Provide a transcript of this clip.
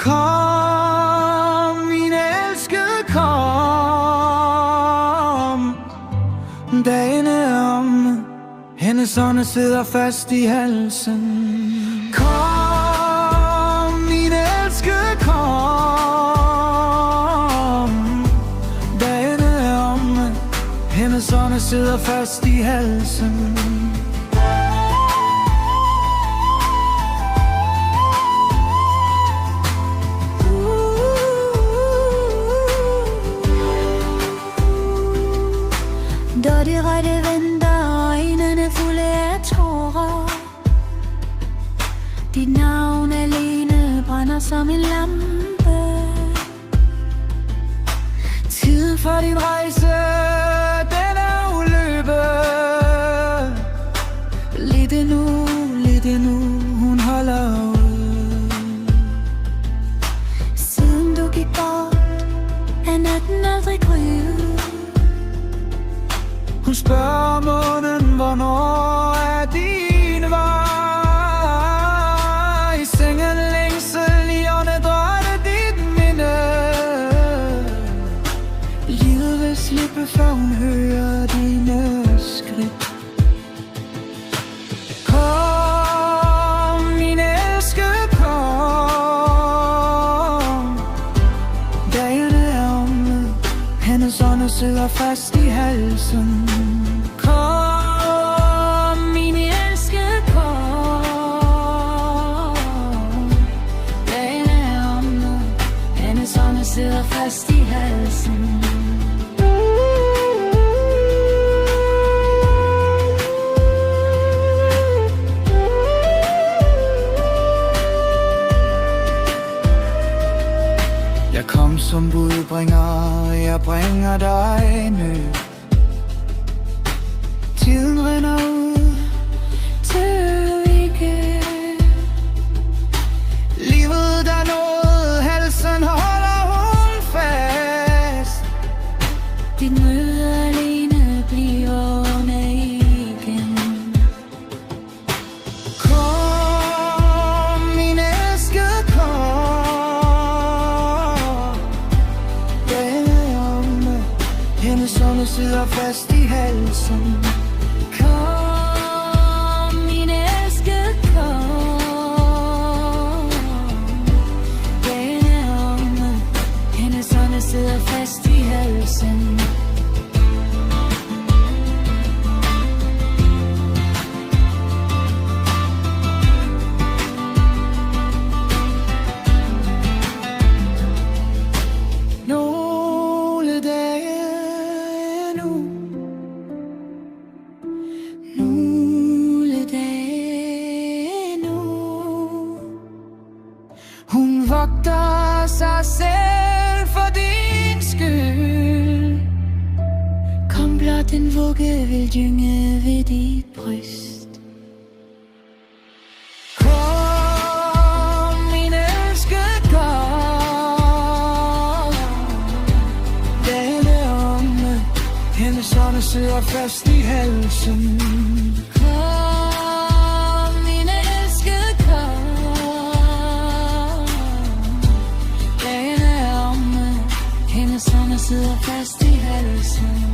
Kom, min elskede, kom. Dagen er om, hendes ånde sidder fast i halsen. Kom, min elskede, kom. Dagen er om, hendes ånde sidder fast i halsen. Da det rette venter, øjnene fulde af tårer. Dit navn alene brænder som en lampe. Tiden for din rejse, den er udløbet. Lidt endnu, hun holder ud. Siden du gik bort, er natten aldrig gryet. Hun spørger månen, hvornår er din vej. I sengen længsel, i åndedrættet dit minde. Livet vil slippe, før hun hører dine skridt. Kom, min elskede, kom. Dagen er omme, hendes ånde sidder fast i halsen. Kom, min elskede, kom. Dagen er om nu, hendes ånde sidder fast i halsen. Jeg kom som budbringer, jeg bringer dig nød. Tiden rinder ud til ikke. Livet der nåede halsen, holder hun fast. Dit møde alene bliver under igen. Kom, min elskede, kom. Dagen er omme, hendes ånde sidder fast i halsen. Kom, min elskede, kom. Dagen er omme, hendes ånde sidder fast i halsen. Nogle dage endnu. Nogle dage nu. Hun vogter sig selv for din skyld. Kom blot en vugge vil gynge ved dit bryst. Kom, min elskede, kom. Dagen er omme, hendes ånde sidder fast i halsen. Kom, min elskede, kom. Dagen er omme, hendes ånde sidder fast i halsen.